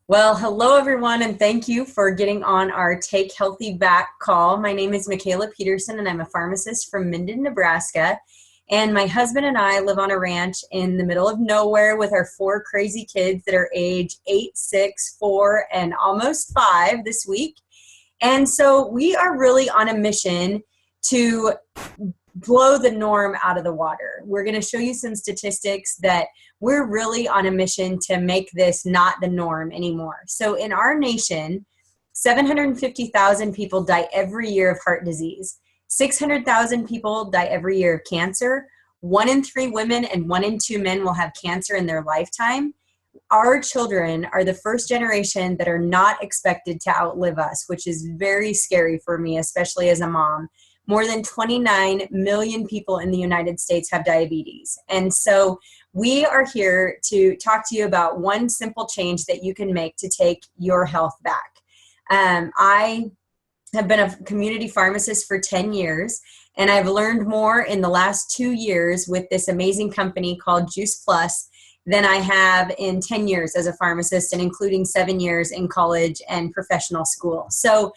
Well, hello everyone, and thank you for getting on our Take Healthy Back call. My name is Michala Petersen, and I'm a pharmacist from Minden, Nebraska. And my husband and I live on a ranch in the middle of nowhere with our four crazy kids that are age 8, 6, 4, and almost 5 this week. And so we are really on a mission to blow the norm out of the water. We're going to show you some statistics that we're really on a mission to make this not the norm anymore. So in our nation, 750,000 people die every year of heart disease. 600,000 people die every year of cancer. 1 in 3 women and 1 in 2 men will have cancer in their lifetime. Our children are the first generation that are not expected to outlive us, which is very scary for me, especially as a mom. More than 29 million people in the United States have diabetes. And so we are here to talk to you about one simple change that you can make to take your health back. I have been a community pharmacist for 10 years, and I've learned more in the last 2 years with this amazing company called Juice Plus than I have in 10 years as a pharmacist, and including 7 years in college and professional school. So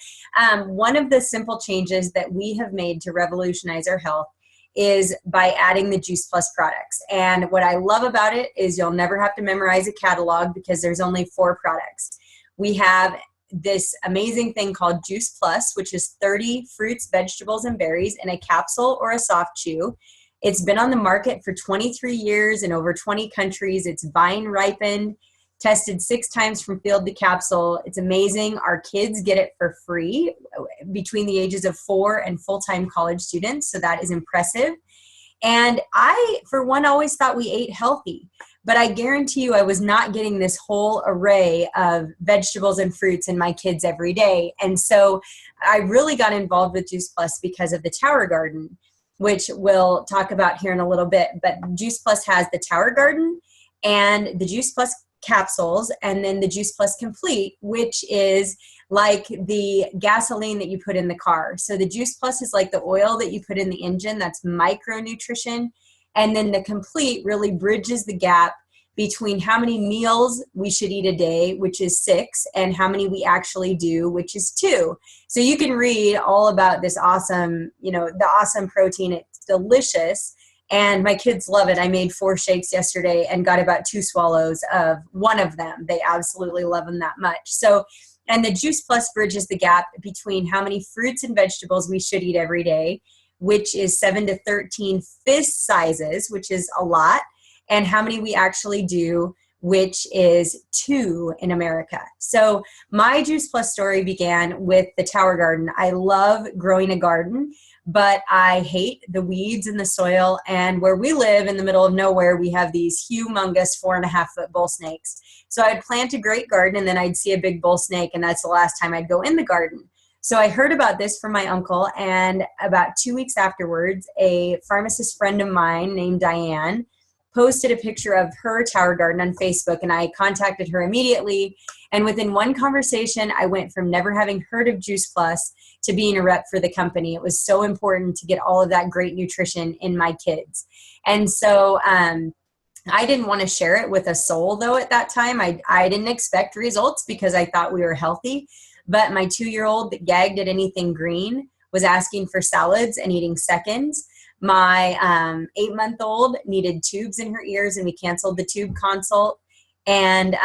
one of the simple changes that we have made to revolutionize our health is by adding the Juice Plus products. And what I love about it is you'll never have to memorize a catalog because there's only 4 products. We have this amazing thing called Juice Plus, which is 30 fruits, vegetables, and berries in a capsule or a soft chew. It's been on the market for 23 years in over 20 countries. It's vine ripened, tested 6 times from field to capsule. It's amazing. Our kids get it for free between the ages of 4 and full-time college students. So that is impressive. And I, for one, always thought we ate healthy, but I guarantee you I was not getting this whole array of vegetables and fruits in my kids every day. And so I really got involved with Juice Plus because of the Tower Garden, which we'll talk about here in a little bit. But Juice Plus has the Tower Garden and the Juice Plus capsules, and then the Juice Plus Complete, which is like the gasoline that you put in the car. So the Juice Plus is like the oil that you put in the engine, that's micronutrition. And then the Complete really bridges the gap between how many meals we should eat a day, which is 6, and how many we actually do, which is 2. So you can read all about this awesome, the awesome protein. It's delicious. And my kids love it. I made 4 shakes yesterday and got about 2 swallows of one of them. They absolutely love them that much. So, and the Juice Plus bridges the gap between how many fruits and vegetables we should eat every day, which is 7 to 13 fist sizes, which is a lot, and how many we actually do, which is 2 in America. So my Juice Plus story began with the Tower Garden. I love growing a garden, but I hate the weeds in the soil. And where we live in the middle of nowhere, we have these humongous 4.5-foot bull snakes. So I'd plant a great garden and then I'd see a big bull snake, and that's the last time I'd go in the garden. So I heard about this from my uncle, and about 2 weeks afterwards, a pharmacist friend of mine named Diane posted a picture of her Tower Garden on Facebook, and I contacted her immediately. And within one conversation, I went from never having heard of Juice Plus to being a rep for the company. It was so important to get all of that great nutrition in my kids. And so I didn't want to share it with a soul, though, at that time. I didn't expect results because I thought we were healthy. But my 2-year-old that gagged at anything green was asking for salads and eating seconds. My 8-month-old needed tubes in her ears, and we canceled the tube consult. And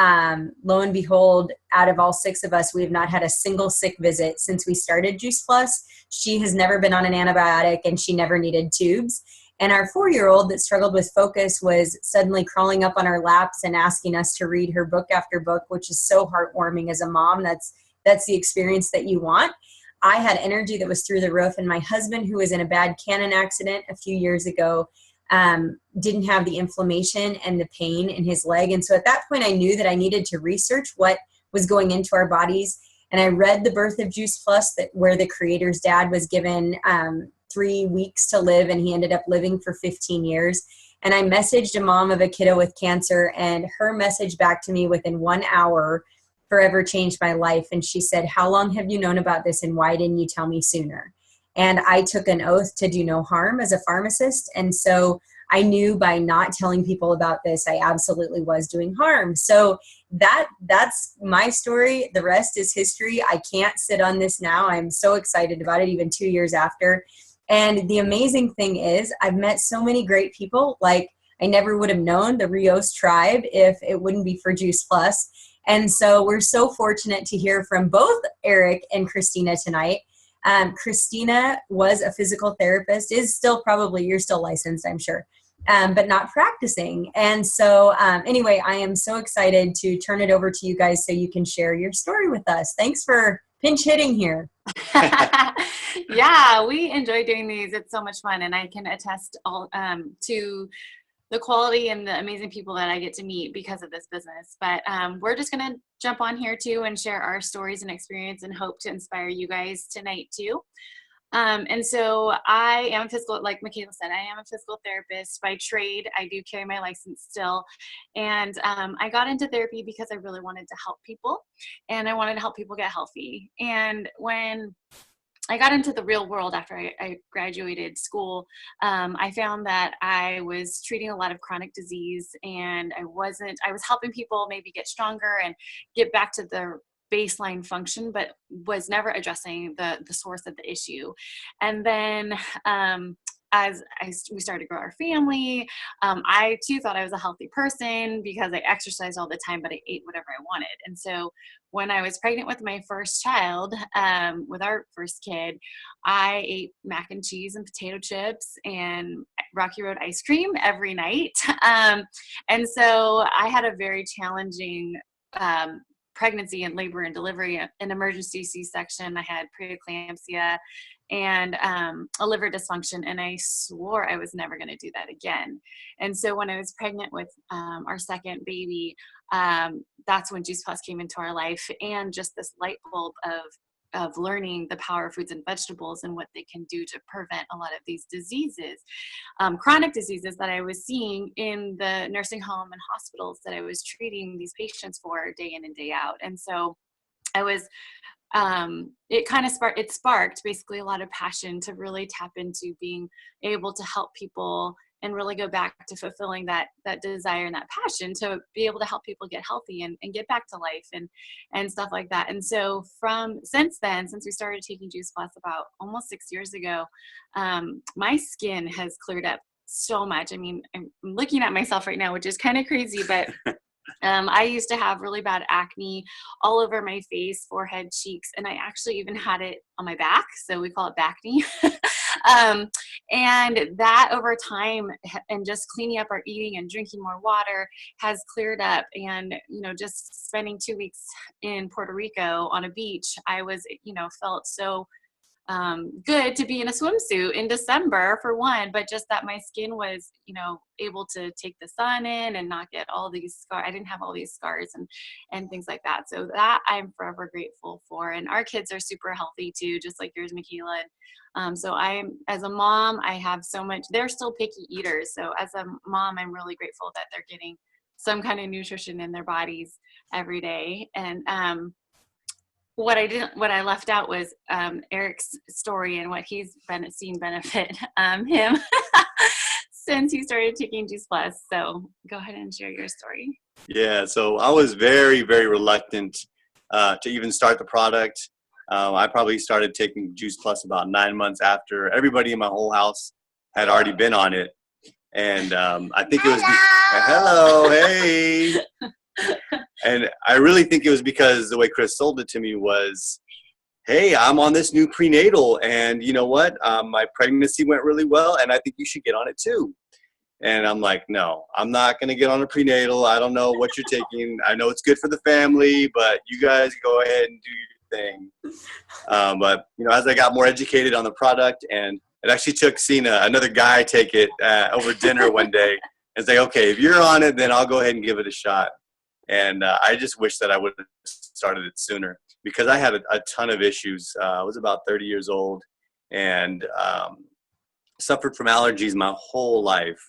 lo and behold, out of all 6 of us, we have not had a single sick visit since we started Juice Plus. She has never been on an antibiotic, and she never needed tubes. And our 4-year-old that struggled with focus was suddenly crawling up on our laps and asking us to read her book after book, which is so heartwarming as a mom. That's the experience that you want. I had energy that was through the roof, and my husband, who was in a bad cannon accident a few years ago, didn't have the inflammation and the pain in his leg. And so at that point, I knew that I needed to research what was going into our bodies. And I read The Birth of Juice Plus, where the creator's dad was given 3 weeks to live, and he ended up living for 15 years. And I messaged a mom of a kiddo with cancer, and her message back to me within 1 hour forever changed my life. And she said, "How long have you known about this, and why didn't you tell me sooner?" And I took an oath to do no harm as a pharmacist. And so I knew by not telling people about this, I absolutely was doing harm. So that's my story. The rest is history. I can't sit on this now. I'm so excited about it, even 2 years after. And the amazing thing is I've met so many great people. Like, I never would have known the Rios tribe if it wouldn't be for Juice Plus. And so we're so fortunate to hear from both Eric and Kristina tonight. Kristina was a physical therapist, is still probably, you're still licensed, I'm sure, but not practicing. And so anyway, I am so excited to turn it over to you guys so you can share your story with us. Thanks for pinch hitting here. Yeah, we enjoy doing these. It's so much fun. And I can attest all to the quality and the amazing people that I get to meet because of this business. But we're just going to jump on here too and share our stories and experience and hope to inspire you guys tonight too. And so I am a physical, like Michala said, I am a physical therapist by trade. I do carry my license still. And I got into therapy because I really wanted to help people, and I wanted to help people get healthy. And when I got into the real world after I graduated school, I found that I was treating a lot of chronic disease, and I was helping people maybe get stronger and get back to their baseline function, but was never addressing the source of the issue. And then we started to grow our family, I too thought I was a healthy person because I exercised all the time, but I ate whatever I wanted. And so when I was pregnant with my first child, with our first kid, I ate mac and cheese and potato chips and Rocky Road ice cream every night. And so I had a very challenging pregnancy and labor and delivery, an emergency C-section. I had preeclampsia and a liver dysfunction, and I swore I was never going to do that again. And so when I was pregnant with our second baby, that's when Juice Plus came into our life, and just this light bulb of learning the power of fruits and vegetables and what they can do to prevent a lot of these diseases, chronic diseases that I was seeing in the nursing home and hospitals that I was treating these patients for day in and day out. And so I was, it sparked basically a lot of passion to really tap into being able to help people and really go back to fulfilling that desire and that passion to be able to help people get healthy and get back to life and stuff like that. And so since we started taking Juice Plus about almost 6 years ago, my skin has cleared up so much. I mean, I'm looking at myself right now, which is kind of crazy, but I used to have really bad acne all over my face, forehead, cheeks, and I actually even had it on my back. So we call it backne. And that over time and just cleaning up our eating and drinking more water has cleared up. And, just spending 2 weeks in Puerto Rico on a beach, I was, felt so good to be in a swimsuit in December for one, but just that my skin was, able to take the sun in and not get all these scars. I didn't have all these scars and things like that. So that I'm forever grateful for. And our kids are super healthy too, just like yours, Michala. And so as a mom, I have so much, they're still picky eaters. So as a mom, I'm really grateful that they're getting some kind of nutrition in their bodies every day. And, what I left out was Eric's story and what he's seen benefit him since he started taking Juice Plus. So go ahead and share your story. Yeah, so I was very, very reluctant to even start the product. I probably started taking Juice Plus about 9 months after everybody in my whole house had already been on it. And I think it was, hello, hey. And I really think it was because the way Chris sold it to me was, hey, I'm on this new prenatal, and you know what? My pregnancy went really well, and I think you should get on it too. And I'm like, no, I'm not going to get on a prenatal. I don't know what you're taking. I know it's good for the family, but you guys go ahead and do your thing. But, as I got more educated on the product, and it actually took seeing another guy take it over dinner one day and say, okay, if you're on it, then I'll go ahead and give it a shot. And I just wish that I would have started it sooner because I had a ton of issues. I was about 30 years old and suffered from allergies my whole life.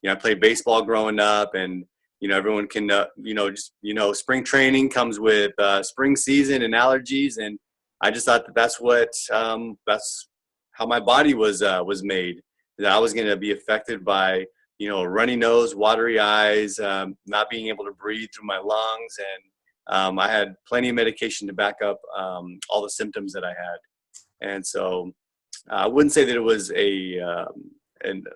I played baseball growing up, and everyone can spring training comes with spring season and allergies, and I just thought that's how my body was made. That I was going to be affected by runny nose, watery eyes, not being able to breathe through my lungs. And I had plenty of medication to back up all the symptoms that I had. And so I wouldn't say that it was a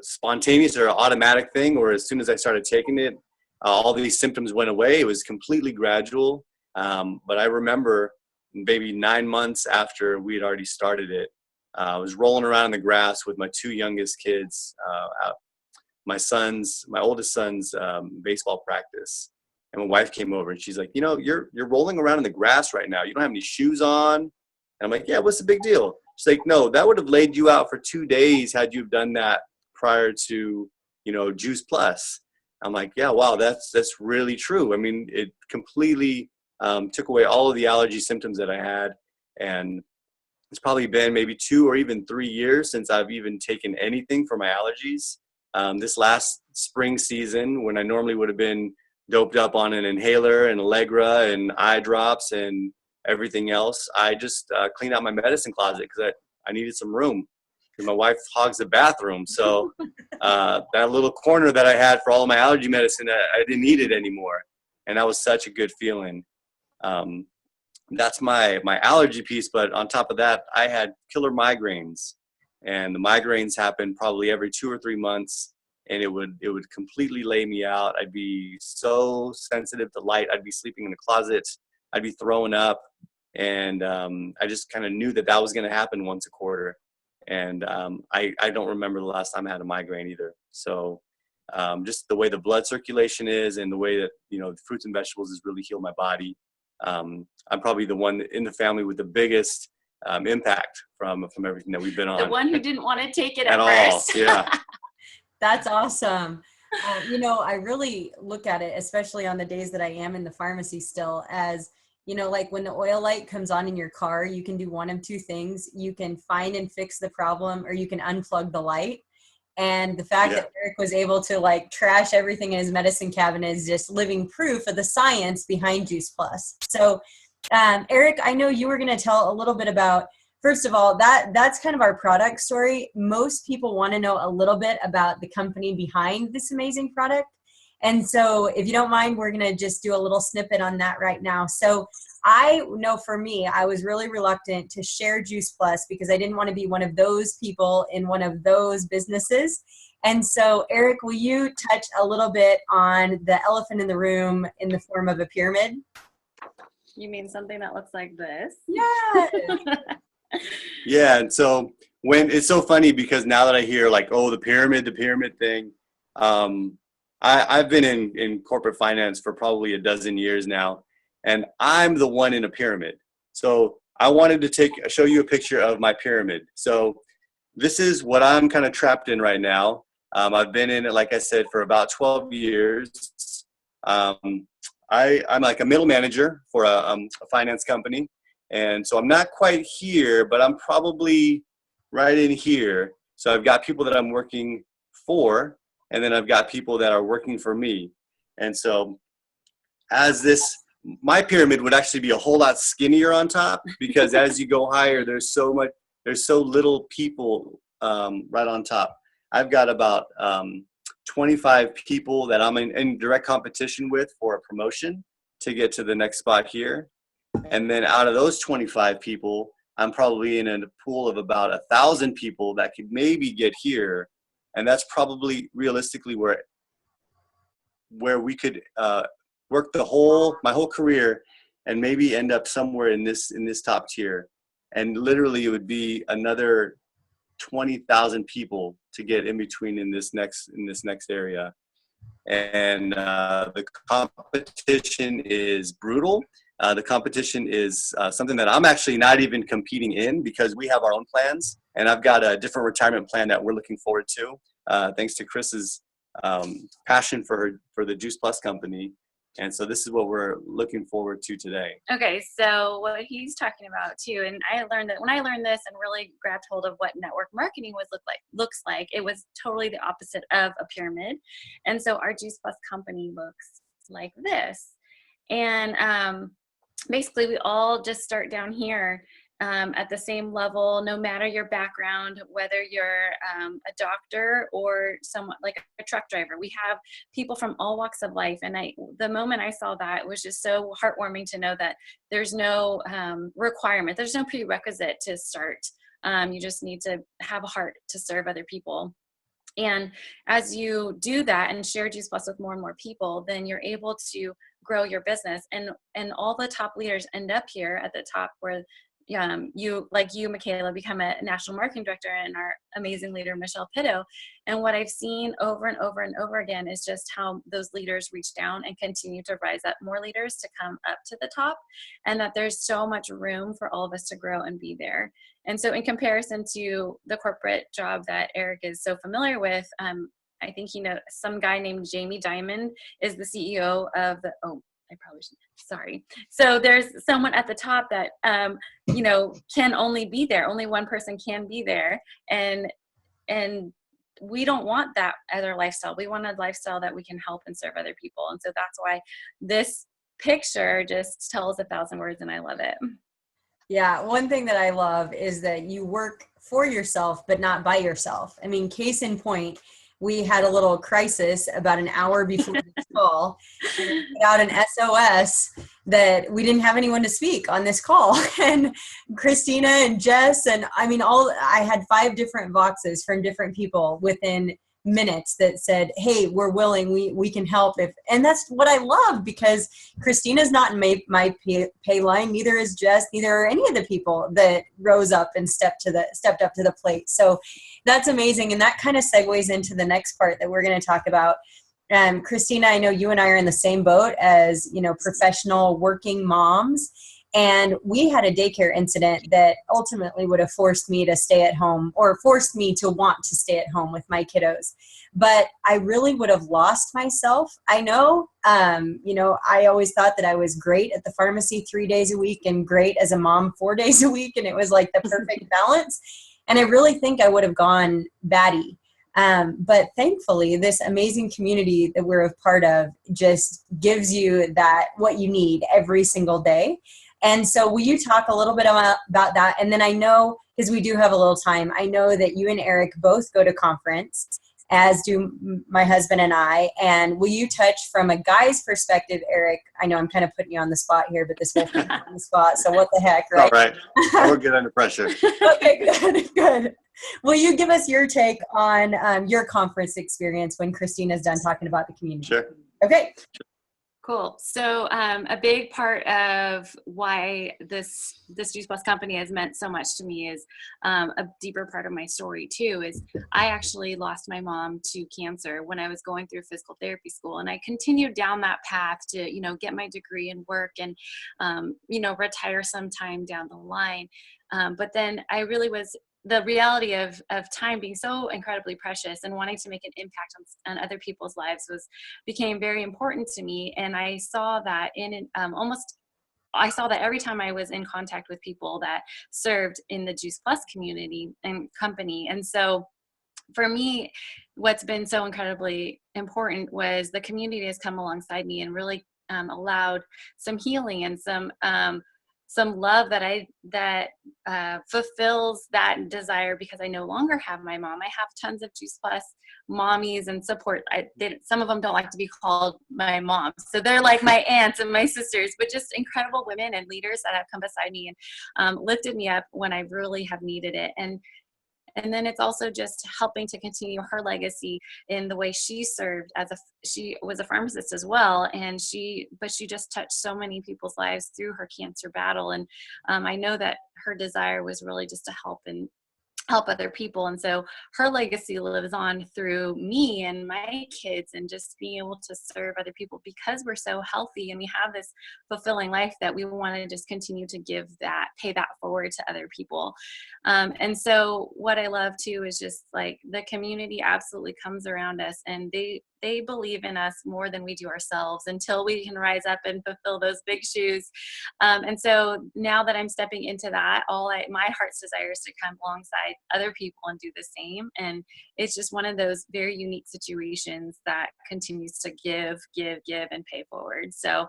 spontaneous or automatic thing, or as soon as I started taking it, all these symptoms went away. It was completely gradual. But I remember maybe 9 months after we had already started it, I was rolling around in the grass with my two youngest kids, my oldest son's baseball practice. And my wife came over and she's like, you're rolling around in the grass right now. You don't have any shoes on. And I'm like, yeah, what's the big deal? She's like, no, that would have laid you out for 2 days had you done that prior to, Juice Plus. I'm like, yeah, wow, that's really true. I mean, it completely took away all of the allergy symptoms that I had. And it's probably been maybe 2 or even 3 years since I've even taken anything for my allergies. This last spring season, when I normally would have been doped up on an inhaler and Allegra and eye drops and everything else, I just cleaned out my medicine closet because I needed some room. My wife hogs the bathroom, so that little corner that I had for all of my allergy medicine, I didn't need it anymore, and that was such a good feeling. That's my allergy piece, but on top of that, I had killer migraines, and the migraines happened probably every 2 or 3 months, and it would completely lay me out. I'd be so sensitive to light. I'd be sleeping in the closet. I'd be throwing up, and I just kind of knew that was going to happen once a quarter. And I don't remember the last time I had a migraine either. So just the way the blood circulation is and the way that, the fruits and vegetables has really healed my body. I'm probably the one in the family with the biggest impact from everything that we've been on. The one who didn't want to take it at first. All, yeah. That's awesome. I really look at it, especially on the days that I am in the pharmacy still, as like when the oil light comes on in your car, you can do one of two things. You can find and fix the problem, or you can unplug the light. And the fact that Eric was able to trash everything in his medicine cabinet is just living proof of the science behind Juice Plus. So, Eric, I know you were going to tell a little bit about, first of all, that's kind of our product story. Most people want to know a little bit about the company behind this amazing product. And so if you don't mind, we're going to just do a little snippet on that right now. So I know for me, I was really reluctant to share Juice Plus because I didn't want to be one of those people in one of those businesses. And so, Eric, will you touch a little bit on the elephant in the room in the form of a pyramid? You mean something that looks like this? Yeah. Yeah. And so when it's so funny because now that I hear the pyramid thing, I've been in corporate finance for probably a dozen years now, and I'm the one in a pyramid. So I wanted to show you a picture of my pyramid. So this is what I'm kind of trapped in right now. I've been in it, like I said, for about 12 years. I'm like a middle manager for a finance company. And so I'm not quite here, but I'm probably right in here. So I've got people that I'm working for, and then I've got people that are working for me. And so my pyramid would actually be a whole lot skinnier on top because as you go higher, there's so little people right on top. I've got about 25 people that I'm in direct competition with for a promotion to get to the next spot here. And then out of those 25 people, I'm probably in a pool of about 1,000 people that could maybe get here. And that's probably realistically where we could work my whole career and maybe end up somewhere in this top tier. And literally it would be another 20,000 people to get in between in this next area. And the competition is brutal. The competition is something that I'm actually not even competing in because we have our own plans, and I've got a different retirement plan that we're looking forward to, thanks to Chris's passion for the Juice Plus company. And so this is what we're looking forward to today. Okay, so what he's talking about too, and I learned that when I learned this and really grabbed hold of what network marketing looks like, it was totally the opposite of a pyramid. And so our Juice Plus company looks like this. And basically we all just start down here, at the same level, no matter your background, whether you're a doctor or someone like a truck driver. We have people from all walks of life. And the moment I saw that, it was just so heartwarming to know that there's no requirement, there's no prerequisite to start. You just need to have a heart to serve other people. And as you do that and share Juice Plus with more and more people, then you're able to grow your business. And all the top leaders end up here at the top, where you, like you, Michala, become a national marketing director, and our amazing leader, Michala Petersen. And what I've seen over and over and over again is just how those leaders reach down and continue to rise up more leaders to come up to the top, and that there's so much room for all of us to grow and be there. And so in comparison to the corporate job that Eric is so familiar with, I think, some guy named Jamie Dimon is the CEO of the, I probably shouldn't, sorry. So there's someone at the top that, can only be there. Only one person can be there. And we don't want that other lifestyle. We want a lifestyle that we can help and serve other people. And so that's why this picture just tells 1,000 words, and I love it. Yeah, one thing that I love is that you work for yourself, but not by yourself. I mean, case in point, we had a little crisis about an hour before this call, and we put out an SOS that we didn't have anyone to speak on this call. And Kristina and Jess, and I had 5 different boxes from different people within minutes that said, hey, we're willing, we can help. And that's what I love, because Kristina's not in my pay line, neither is Jess, neither are any of the people that rose up and stepped up to the plate. So that's amazing. And that kind of segues into the next part that we're going to talk about. Kristina, I know you and I are in the same boat as, professional working moms. And we had a daycare incident that ultimately would have forced me to stay at home, or forced me to want to stay at home with my kiddos. But I really would have lost myself. I know, I always thought that I was great at the pharmacy 3 days a week and great as a mom 4 days a week. And it was like the perfect balance. And I really think I would have gone batty. But thankfully, this amazing community that we're a part of just gives you what you need every single day. And so will you talk a little bit about that? And then I know, because we do have a little time, I know that you and Eric both go to conference, as do my husband and I. And will you touch from a guy's perspective, Eric? I know I'm kind of putting you on the spot here, but this whole thing's on the spot. So what the heck, right? All right. We'll get under pressure. Okay, good. Will you give us your take on your conference experience when Kristina's done talking about the community? Sure. Okay. Cool. So a big part of why this Juice Plus company has meant so much to me is a deeper part of my story too, is I actually lost my mom to cancer when I was going through physical therapy school. And I continued down that path to, get my degree and work and, retire sometime down the line. But then I really the reality of time being so incredibly precious and wanting to make an impact on other people's lives became very important to me. And I saw that I saw that every time I was in contact with people that served in the Juice Plus community and company. And so for me, what's been so incredibly important was the community has come alongside me and really allowed some healing and some love that fulfills that desire, because I no longer have my mom. I have tons of Juice Plus mommies and support. Some of them don't like to be called my mom, so they're like my aunts and my sisters, but just incredible women and leaders that have come beside me and lifted me up when I really have needed it. And then it's also just helping to continue her legacy in the way she served she was a pharmacist as well. And she just touched so many people's lives through her cancer battle. And I know that her desire was really just to help other people. And so her legacy lives on through me and my kids, and just being able to serve other people because we're so healthy and we have this fulfilling life that we want to just continue to pay that forward to other people. And so what I love too is just like the community absolutely comes around us, and they believe in us more than we do ourselves until we can rise up and fulfill those big shoes. And so now that I'm stepping into that, my heart's desire is to come alongside other people and do the same. And it's just one of those very unique situations that continues to give, and pay forward. So,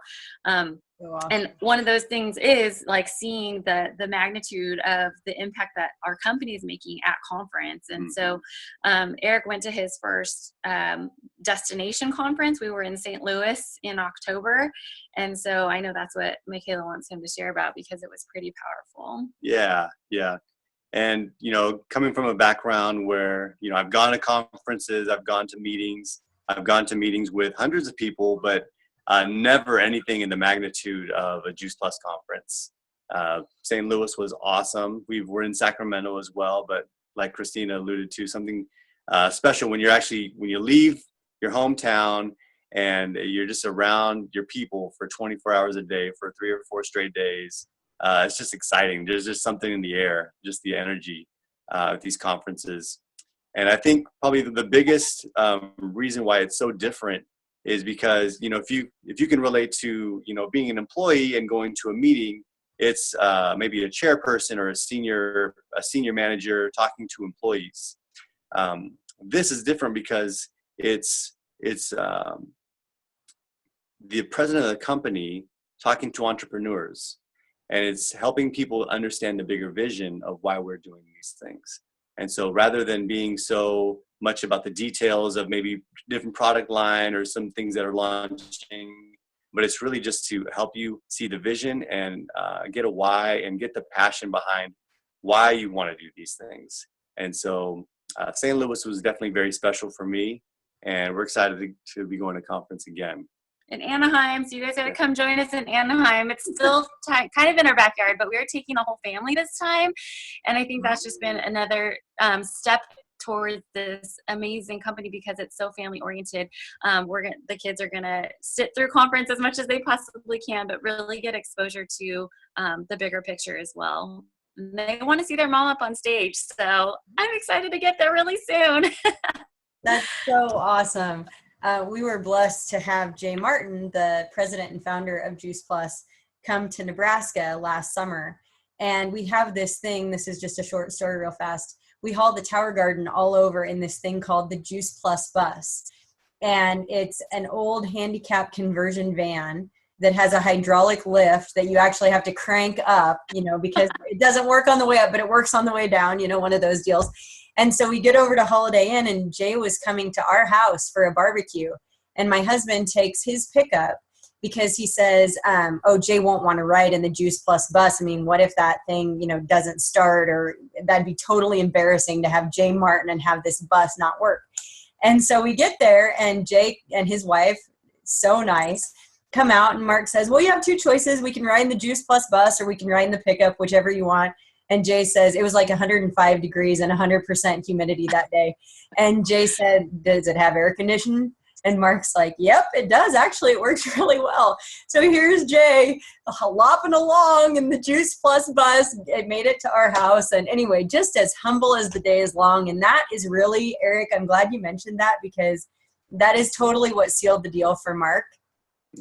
and one of those things is like seeing the magnitude of the impact that our company is making at conference. And so Eric went to his first destination conference. We were in St. Louis in October. And so I know that's what Michala wants him to share about, because it was pretty powerful. Yeah. And, coming from a background where, I've gone to conferences, I've gone to meetings with hundreds of people, but never anything in the magnitude of a Juice Plus conference. St. Louis was awesome. We were in Sacramento as well, but like Kristina alluded to, something special when you leave your hometown and you're just around your people for 24 hours a day for 3 or 4 straight days. It's just exciting. There's just something in the air, just the energy at these conferences. And I think probably the biggest reason why it's so different is because, if you can relate to, being an employee and going to a meeting, it's maybe a chairperson or a senior manager talking to employees. This is different because it's the president of the company talking to entrepreneurs, and it's helping people understand the bigger vision of why we're doing these things. And so rather than being so much about the details of maybe different product line or some things that are launching, but it's really just to help you see the vision and get a why and get the passion behind why you want to do these things. And so St. Louis was definitely very special for me, and we're excited to be going to conference again. In Anaheim, so you guys got to come join us in Anaheim. It's still kind of in our backyard, but we are taking a whole family this time, and I think that's just been another step towards this amazing company because it's so family oriented. The kids are gonna sit through conference as much as they possibly can, but really get exposure to the bigger picture as well. And they want to see their mom up on stage, so I'm excited to get there really soon. That's so awesome. We were blessed to have Jay Martin, the president and founder of Juice Plus, come to Nebraska last summer. And we have this thing, this is just a short story real fast. We hauled the Tower Garden all over in this thing called the Juice Plus bus. And it's an old handicap conversion van that has a hydraulic lift that you actually have to crank up, because it doesn't work on the way up, but it works on the way down, one of those deals. And so we get over to Holiday Inn, and Jay was coming to our house for a barbecue. And my husband takes his pickup because he says, Jay won't want to ride in the Juice Plus bus. I mean, what if that thing, doesn't start, or that'd be totally embarrassing to have Jay Martin and have this bus not work. And so we get there, and Jay and his wife, so nice, come out, and Mark says, well, you have 2 choices. We can ride in the Juice Plus bus, or we can ride in the pickup, whichever you want. And Jay says, it was like 105 degrees and 100% humidity that day. And Jay said, does it have air conditioning? And Mark's like, yep, it does. Actually, it works really well. So here's Jay lopping along in the Juice Plus bus. It made it to our house. And anyway, just as humble as the day is long. And that is really, Eric, I'm glad you mentioned that, because that is totally what sealed the deal for Mark.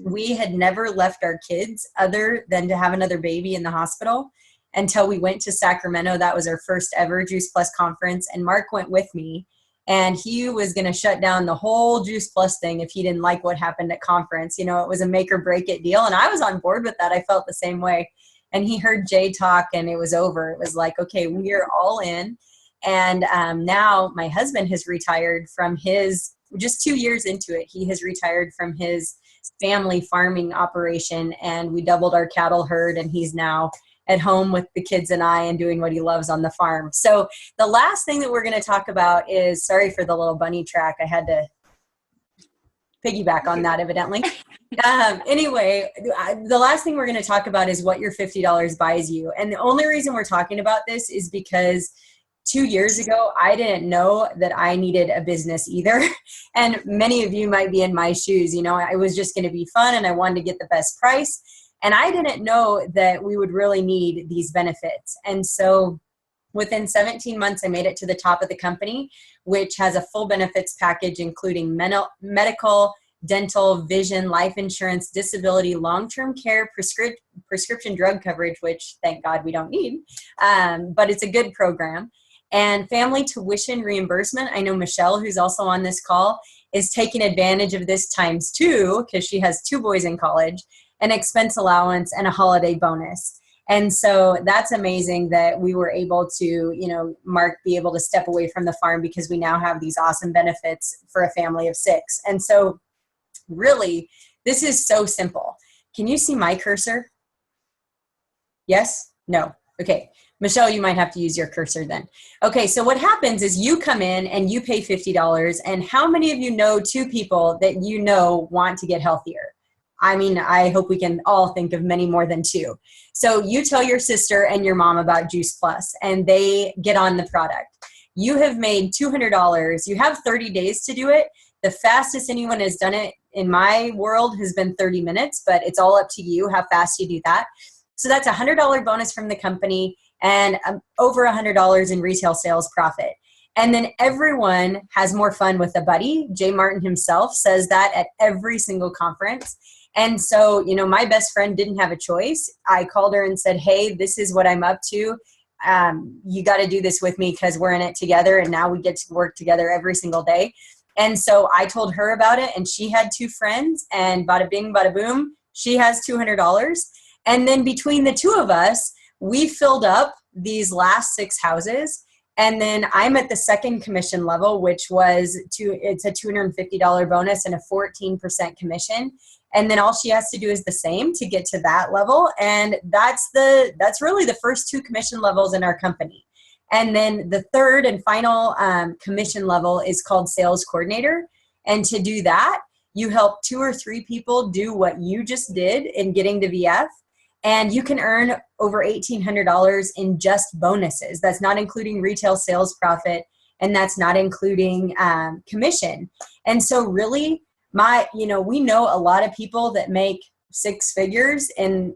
We had never left our kids other than to have another baby in the hospital until we went to Sacramento. That was our first ever Juice Plus conference. And Mark went with me, and he was going to shut down the whole Juice Plus thing if he didn't like what happened at conference. It was a make or break it deal. And I was on board with that. I felt the same way. And he heard Jay talk, and it was over. It was like, okay, we are all in. And now my husband has retired from just 2 years into it, he has retired from his family farming operation, and we doubled our cattle herd, and he's now at home with the kids and I and doing what he loves on the farm. So the last thing that we're going to talk about is, sorry for the little bunny track. I had to piggyback on that evidently. Anyway, the last thing we're going to talk about is what your $50 buys you. And the only reason we're talking about this is because 2 years ago, I didn't know that I needed a business either. And many of you might be in my shoes. It was just going to be fun, and I wanted to get the best price. And I didn't know that we would really need these benefits. And so within 17 months, I made it to the top of the company, which has a full benefits package, including medical, dental, vision, life insurance, disability, long-term care, prescription drug coverage, which thank God we don't need, but it's a good program. And family tuition reimbursement, I know Michelle, who's also on this call, is taking advantage of this times 2 because she has 2 boys in college, an expense allowance and a holiday bonus. And so that's amazing that we were able to, you know, Mark be able to step away from the farm because we now have these awesome benefits for a family of 6. And so really, this is so simple. Can you see my cursor? Yes? No? Okay. Michelle, you might have to use your cursor then. Okay, so what happens is you come in and you pay $50, and how many of you know 2 people that you know want to get healthier? I mean, I hope we can all think of many more than 2. So you tell your sister and your mom about Juice Plus, and they get on the product. You have made $200. You have 30 days to do it. The fastest anyone has done it in my world has been 30 minutes, but it's all up to you how fast you do that. So that's a $100 bonus from the company and over $100 in retail sales profit. And then everyone has more fun with a buddy. Jay Martin himself says that at every single conference. And so, you know, my best friend didn't have a choice. I called her and said, hey, this is what I'm up to. You got to do this with me because we're in it together. And now we get to work together every single day. And so I told her about it, and she had 2 friends, and bada bing, bada boom, she has $200. And then between the 2 of us, we filled up these last 6 houses. And then I'm at the second commission level, which was it's a $250 bonus and a 14% commission. And then all she has to do is the same to get to that level. And that's really the first 2 commission levels in our company. And then the third and final commission level is called sales coordinator. And to do that, you help 2 or 3 people do what you just did in getting to VF. And you can earn over $1,800 in just bonuses. That's not including retail sales profit, and that's not including commission. And so really, we know a lot of people that make 6 figures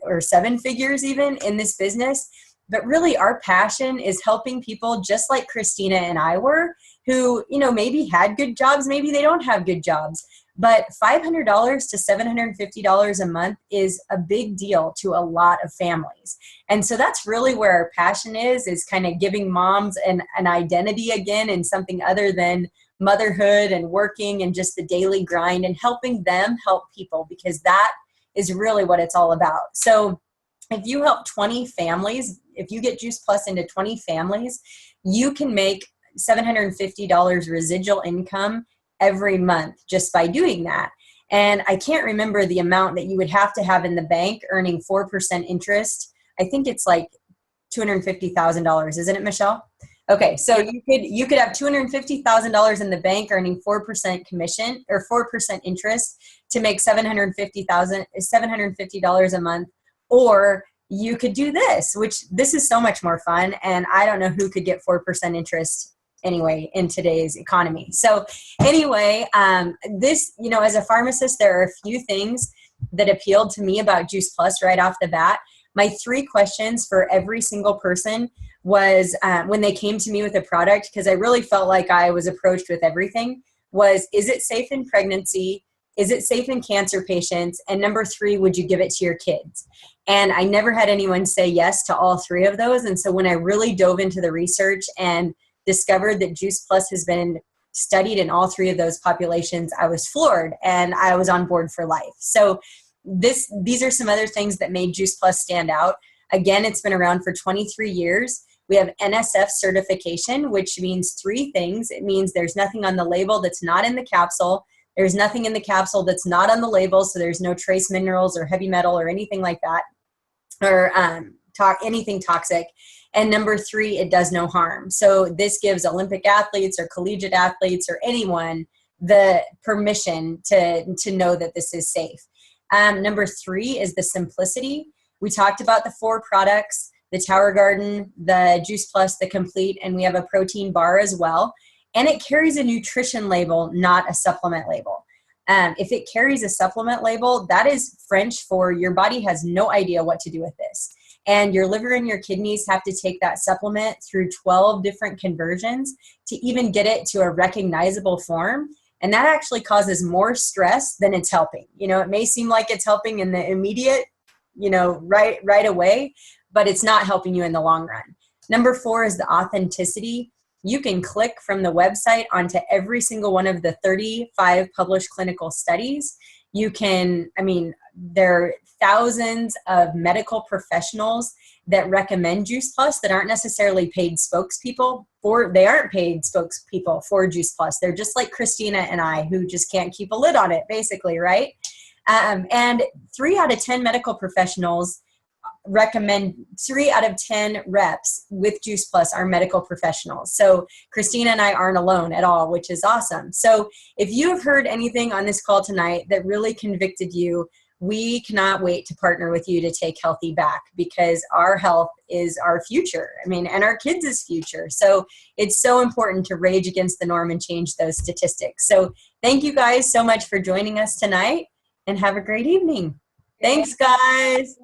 or 7 figures even in this business. But really, our passion is helping people just like Kristina and I were, who, you know, maybe had good jobs, maybe they don't have good jobs. But $500 to $750 a month is a big deal to a lot of families. And so that's really where our passion is kind of giving moms an identity again in something other than motherhood and working and just the daily grind, and helping them help people, because that is really what it's all about. So if you help 20 families, if you get Juice Plus into 20 families, you can make $750 residual income every month just by doing that. And I can't remember the amount that you would have to have in the bank earning 4% interest. I think it's like $250,000, isn't it, Michelle? Okay, so you could have $250,000 in the bank earning 4% commission or 4% interest to make $750 a month, or you could do this, which this is so much more fun, and I don't know who could get 4% interest anyway in today's economy. So anyway, this, you know, as a pharmacist, there are a few things that appealed to me about Juice Plus right off the bat. My 3 questions for every single person was when they came to me with a product, because I really felt like I was approached with everything, was, is it safe in pregnancy? Is it safe in cancer patients? And number 3, would you give it to your kids? And I never had anyone say yes to all 3 of those. And so when I really dove into the research and discovered that Juice Plus has been studied in all 3 of those populations, I was floored, and I was on board for life. So these are some other things that made Juice Plus stand out. Again, it's been around for 23 years. We have NSF certification, which means 3 things. It means there's nothing on the label that's not in the capsule. There's nothing in the capsule that's not on the label, so there's no trace minerals or heavy metal or anything like that, or anything toxic. And number 3, it does no harm. So this gives Olympic athletes or collegiate athletes or anyone the permission to know that this is safe. Number 3 is the simplicity. We talked about the 4 products, the Tower Garden, the Juice Plus, the Complete, and we have a protein bar as well. And it carries a nutrition label, not a supplement label. If it carries a supplement label, that is French for your body has no idea what to do with this. And your liver and your kidneys have to take that supplement through 12 different conversions to even get it to a recognizable form. And that actually causes more stress than it's helping. You know, it may seem like it's helping in the immediate, you know, right away, but it's not helping you in the long run. Number 4 is the authenticity. you can click from the website onto every single one of the 35 published clinical studies. You can, I mean, there are thousands of medical professionals that recommend Juice Plus that aren't necessarily paid spokespeople they aren't paid spokespeople for Juice Plus. They're just like Kristina and I, who just can't keep a lid on it, basically, right? And 3 out of 10 medical professionals recommend, 3 out of 10 reps with Juice Plus are medical professionals. So Kristina and I aren't alone at all, which is awesome. So if you have heard anything on this call tonight that really convicted you, we cannot wait to partner with you to take healthy back, because our health is our future. I mean, and our kids' future. So it's so important to rage against the norm and change those statistics. So thank you guys so much for joining us tonight, and have a great evening. Thanks, guys.